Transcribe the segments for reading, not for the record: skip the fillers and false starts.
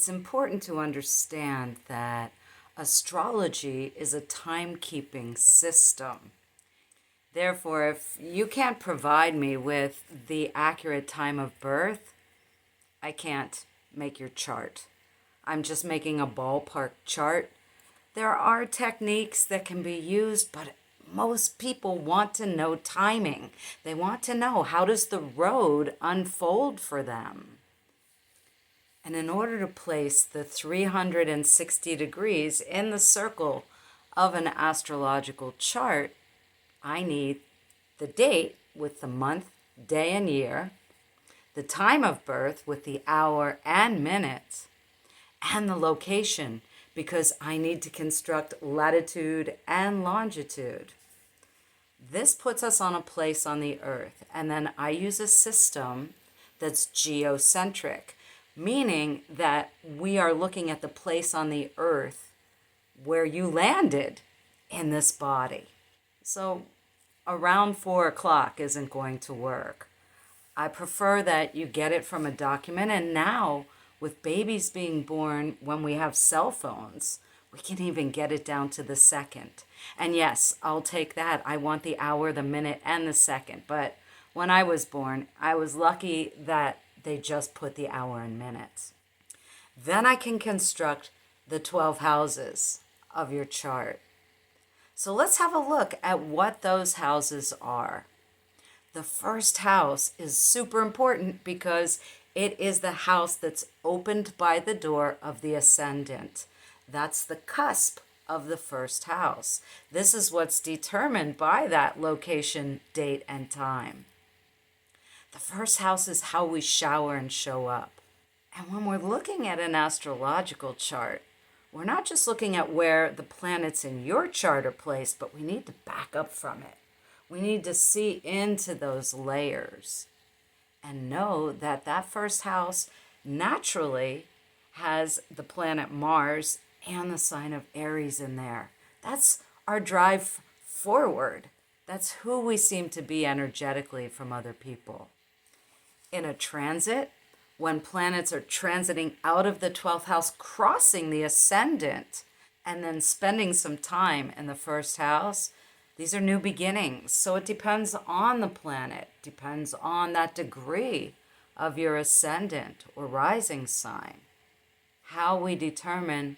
It's important to understand that astrology is a timekeeping system. Therefore, if you can't provide me with the accurate time of birth, I can't make your chart. I'm just making a ballpark chart. There are techniques that can be used, but most people want to know timing. They want to know, how does the road unfold for them? And in order to place the 360 degrees in the circle of an astrological chart, I need the date with the month, day, and year, the time of birth with the hour and minute, and the location, because I need to construct latitude and longitude. This puts us on a place on the earth, and then I use a system that's geocentric, meaning that we are looking at the place on the earth where you landed in this body. So around 4 o'clock isn't going to work. I prefer that you get it from a document, and now with babies being born when we have cell phones, we can even get it down to the second. And yes, I'll take that. I want the hour, the minute, and the second. But when I was born, I was lucky that they just put the hour and minutes. Then I can construct the 12 houses of your chart. So let's have a look at what those houses are. The first house is super important because it is the house that's opened by the door of the ascendant. That's the cusp of the first house. This is what's determined by that location, date, and time. The first house is how we shower and show up. And when we're looking at an astrological chart, we're not just looking at where the planets in your chart are placed, but we need to back up from it. We need to see into those layers and know that that first house naturally has the planet Mars and the sign of Aries in there. That's our drive forward. That's who we seem to be energetically from other people. In a transit, when planets are transiting out of the 12th house, crossing the ascendant, and then spending some time in the first house, these are new beginnings. So it depends on the planet, depends on that degree of your ascendant or rising sign, how we determine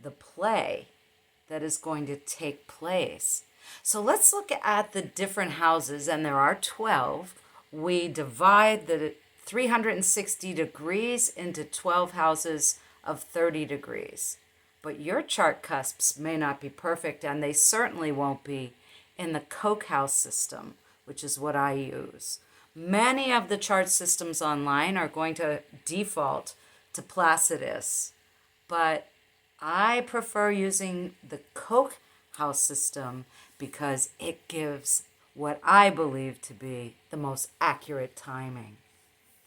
the play that is going to take place. So let's look at the different houses, and there are 12. We divide the 360 degrees into 12 houses of 30 degrees. But your chart cusps may not be perfect, and they certainly won't be in the Koch house system, which is what I use. Many of the chart systems online are going to default to Placidus, but I prefer using the Koch house system because it gives what I believe to be the most accurate timing.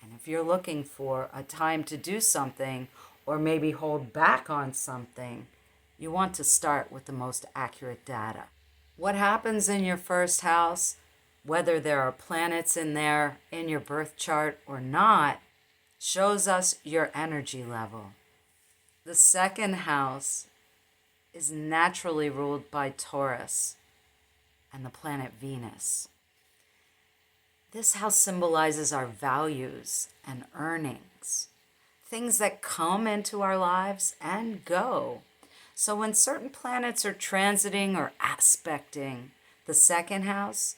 And if you're looking for a time to do something, or maybe hold back on something, you want to start with the most accurate data. What happens in your first house, whether there are planets in there in your birth chart or not, shows us your energy level. The second house is naturally ruled by Taurus and the planet Venus. This house symbolizes our values and earnings, things that come into our lives and go. So when certain planets are transiting or aspecting the second house,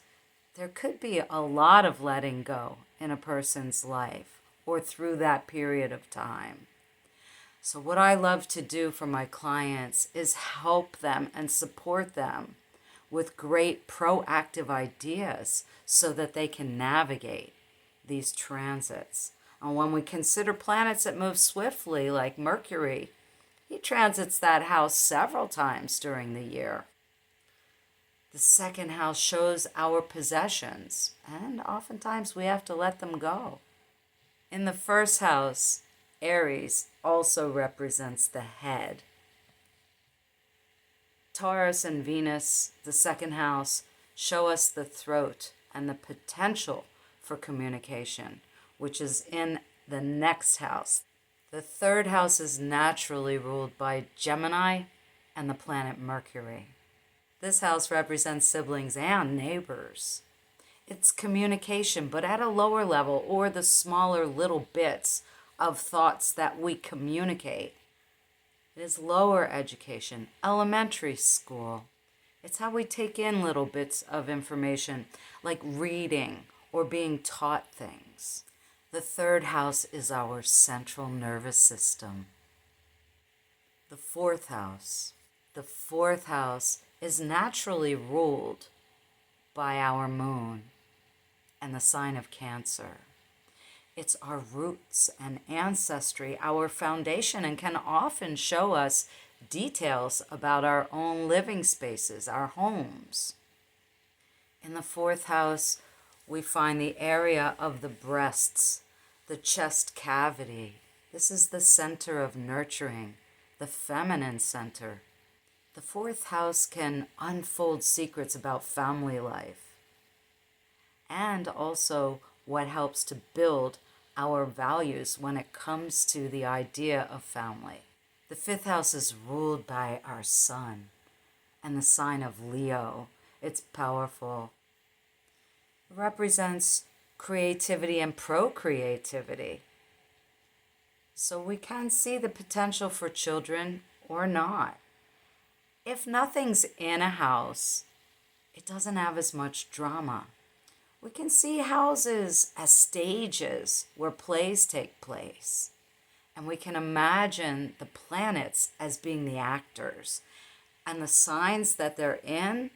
there could be a lot of letting go in a person's life or through that period of time. So what I love to do for my clients is help them and support them with great proactive ideas so that they can navigate these transits. And when we consider planets that move swiftly, like Mercury, he transits that house several times during the year. The second house shows our possessions, and oftentimes we have to let them go. In the first house, Aries also represents the head. Taurus and Venus, the second house, show us the throat and the potential for communication, which is in the next house. The third house is naturally ruled by Gemini and the planet Mercury. This house represents siblings and neighbors. It's communication, but at a lower level, or the smaller little bits of thoughts that we communicate. It is lower education, elementary school. It's how we take in little bits of information, like reading or being taught things. The third house is our central nervous system. The fourth house. The fourth house is naturally ruled by our moon and the sign of Cancer. It's our roots and ancestry, our foundation, and can often show us details about our own living spaces, our homes. In the fourth house, we find the area of the breasts, the chest cavity. This is the center of nurturing, the feminine center. The fourth house can unfold secrets about family life and also what helps to build our values when it comes to the idea of family. The fifth house is ruled by our sun and the sign of Leo. It's powerful. It represents creativity and procreativity. So we can see the potential for children or not. If nothing's in a house, it doesn't have as much drama. We can see houses as stages where plays take place. And we can imagine the planets as being the actors and the signs that they're in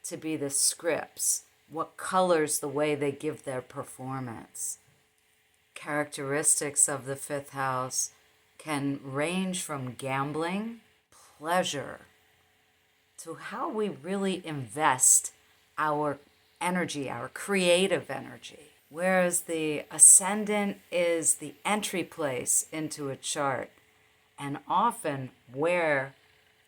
to be the scripts, what colors the way they give their performance. Characteristics of the fifth house can range from gambling, pleasure, to how we really invest our energy, our creative energy. Whereas the ascendant is the entry place into a chart, and often where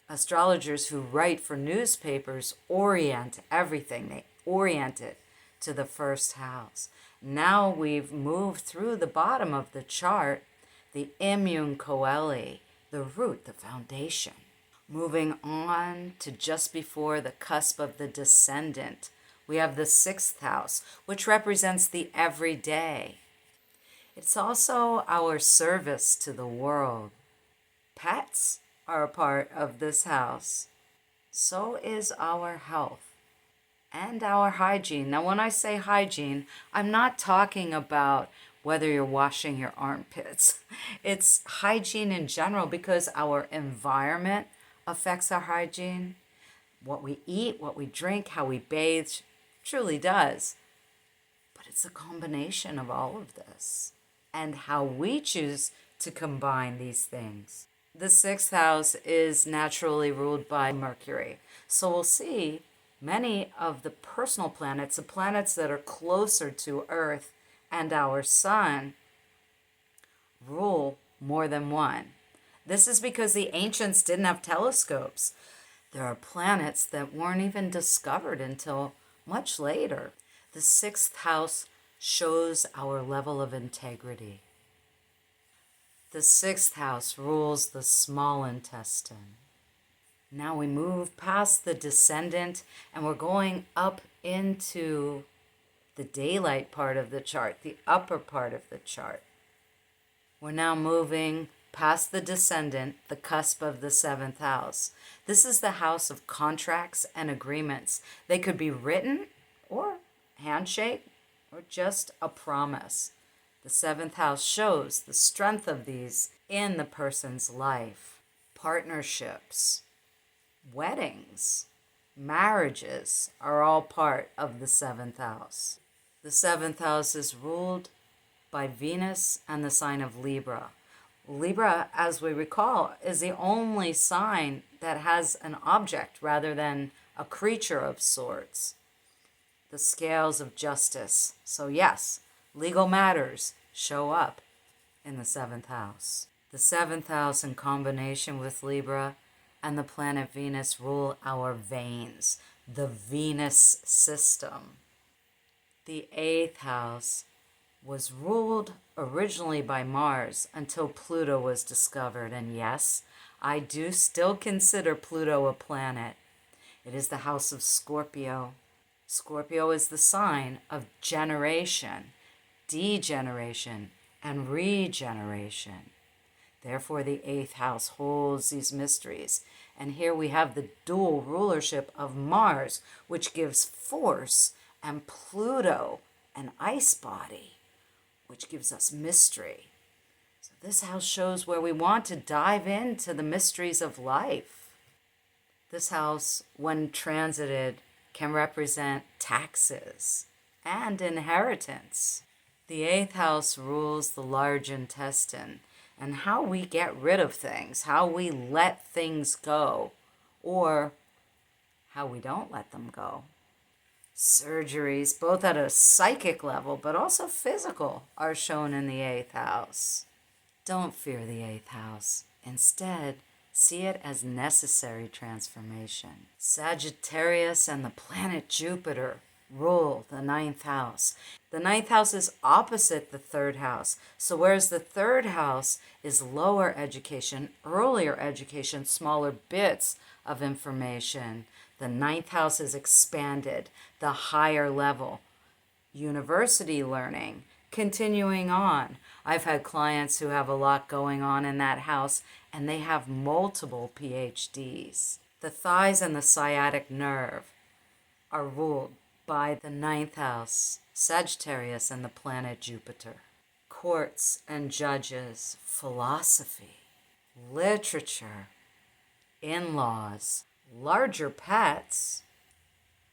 astrologers who write for newspapers orient everything. They orient it to the first house. Now we've moved through the bottom of the chart, the immune coeli, the root, the foundation. Moving on to just before the cusp of the descendant, we have the sixth house, which represents the everyday. It's also our service to the world. Pets are a part of this house. So is our health and our hygiene. Now, when I say hygiene, I'm not talking about whether you're washing your armpits. It's hygiene in general because our environment affects our hygiene. What we eat, what we drink, how we bathe truly does. But it's a combination of all of this and how we choose to combine these things. The sixth house is naturally ruled by Mercury. So we'll see many of the personal planets, the planets that are closer to Earth and our sun, rule more than one. This is because the ancients didn't have telescopes. There are planets that weren't even discovered until much later. The sixth house shows our level of integrity. The sixth house rules the small intestine. Now we move past the descendant and we're going up into the daylight part of the chart, the upper part of the chart. We're now moving past the descendant, the cusp of the seventh house. This is the house of contracts and agreements. They could be written or handshake or just a promise. The seventh house shows the strength of these in the person's life. Partnerships, weddings, marriages are all part of the seventh house. The seventh house is ruled by Venus and the sign of Libra. Libra, as we recall, is the only sign that has an object rather than a creature of sorts. The scales of justice. So yes, legal matters show up in the seventh house. The seventh house in combination with Libra and the planet Venus rule our veins, the venous system. The eighth house was ruled originally by Mars until Pluto was discovered. And yes, I do still consider Pluto a planet. It is the house of Scorpio. Scorpio is the sign of generation, degeneration, and regeneration. Therefore, the eighth house holds these mysteries. And here we have the dual rulership of Mars, which gives force, and Pluto, an ice body, which gives us mystery. So this house shows where we want to dive into the mysteries of life. This house, when transited, can represent taxes and inheritance. The eighth house rules the large intestine and how we get rid of things, how we let things go, or how we don't let them go. Surgeries, both at a psychic level but also physical, are shown in the eighth house. Don't fear the eighth house. Instead, see it as necessary transformation. Sagittarius and the planet Jupiter rule the ninth house. The ninth house is opposite the third house. So whereas the third house is lower education, earlier education, smaller bits of information, the ninth house is expanded, the higher level, university learning, continuing on. I've had clients who have a lot going on in that house and they have multiple PhDs. The thighs and the sciatic nerve are ruled by the ninth house, Sagittarius, and the planet Jupiter. Courts and judges, philosophy, literature, in-laws, larger pets,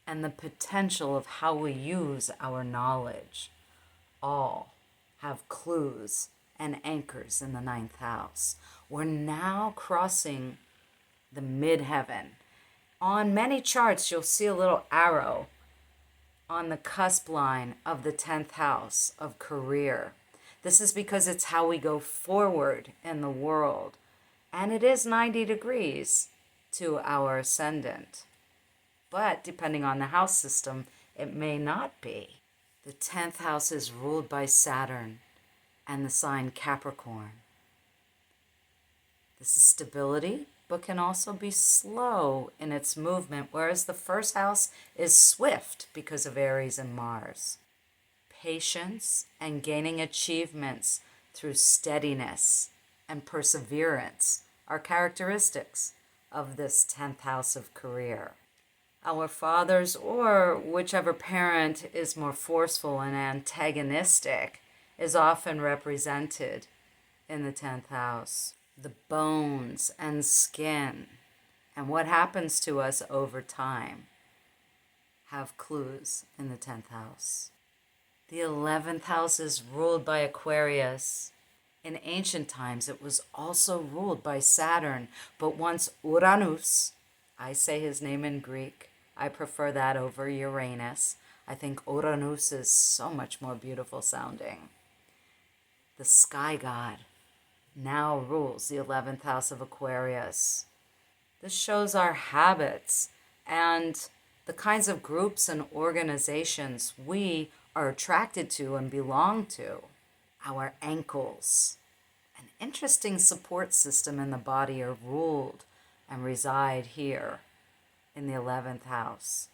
and the potential of how we use our knowledge all have clues and anchors in the ninth house. We're now crossing the midheaven. On many charts, you'll see a little arrow on the cusp line of the 10th house of career. This is because it's how we go forward in the world. And it is 90 degrees to our ascendant. But depending on the house system, it may not be. The 10th house is ruled by Saturn and the sign Capricorn. This is stability, but can also be slow in its movement, whereas the first house is swift because of Aries and Mars. Patience and gaining achievements through steadiness and perseverance are characteristics of this 10th house of career. Our fathers, or whichever parent is more forceful and antagonistic, is often represented in the 10th house. The bones and skin and what happens to us over time have clues in the 10th house. The 11th house is ruled by Aquarius. In ancient times, it was also ruled by Saturn, but once Uranus, I say his name in Greek, I prefer that over Uranus. I think Uranus is so much more beautiful sounding. The sky god now rules the 11th house of Aquarius. This shows our habits and the kinds of groups and organizations we are attracted to and belong to. Our ankles, an interesting support system in the body, are ruled and reside here in the 11th house.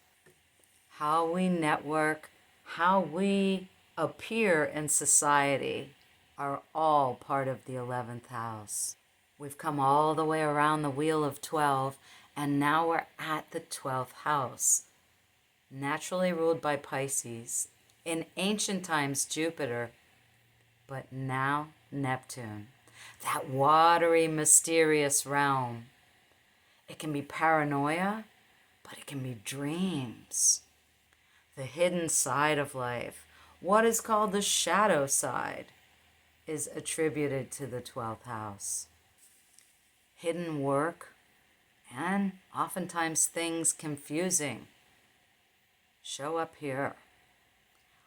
How we network, how we appear in society are all part of the 11th house. We've come all the way around the wheel of 12, and now we're at the 12th house. Naturally ruled by Pisces, in ancient times Jupiter, but now Neptune. That watery, mysterious realm. It can be paranoia, but it can be dreams. The hidden side of life, what is called the shadow side, is attributed to the 12th house. Hidden work and oftentimes things confusing show up here.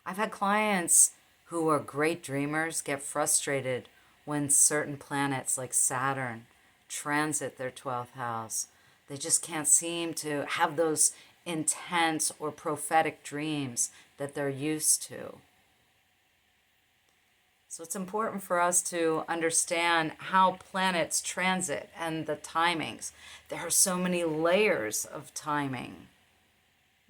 I've had clients who are great dreamers get frustrated when certain planets like Saturn transit their 12th house. They just can't seem to have those intense or prophetic dreams that they're used to. So it's important for us to understand how planets transit and the timings. There are so many layers of timing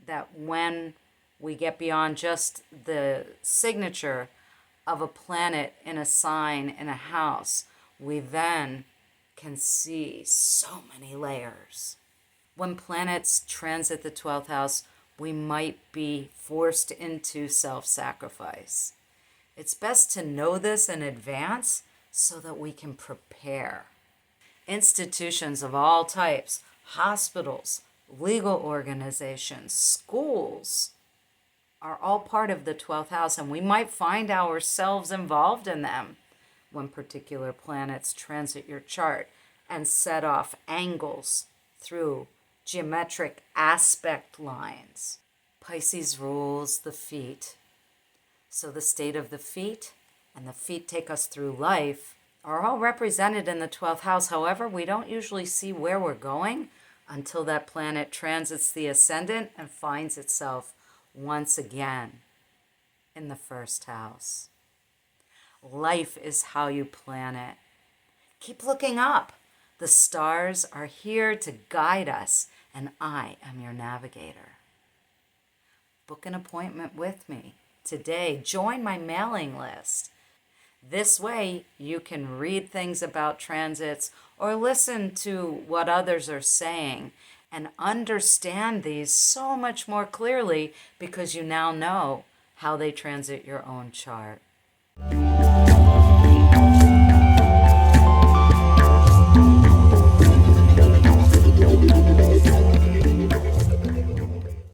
that when we get beyond just the signature of a planet in a sign in a house, we then can see so many layers. When planets transit the 12th house, we might be forced into self-sacrifice. It's best to know this in advance so that we can prepare. Institutions of all types, hospitals, legal organizations, schools, are all part of the 12th house, and we might find ourselves involved in them when particular planets transit your chart and set off angles through geometric aspect lines. Pisces rules the feet. So the state of the feet and the feet take us through life are all represented in the 12th house. However, we don't usually see where we're going until that planet transits the ascendant and finds itself once again in the first house. Life is how you plan it. Keep looking up. The stars are here to guide us, and I am your navigator. Book an appointment with me today. Join my mailing list. This way you can read things about transits or listen to what others are saying and understand these so much more clearly because you now know how they transit your own chart.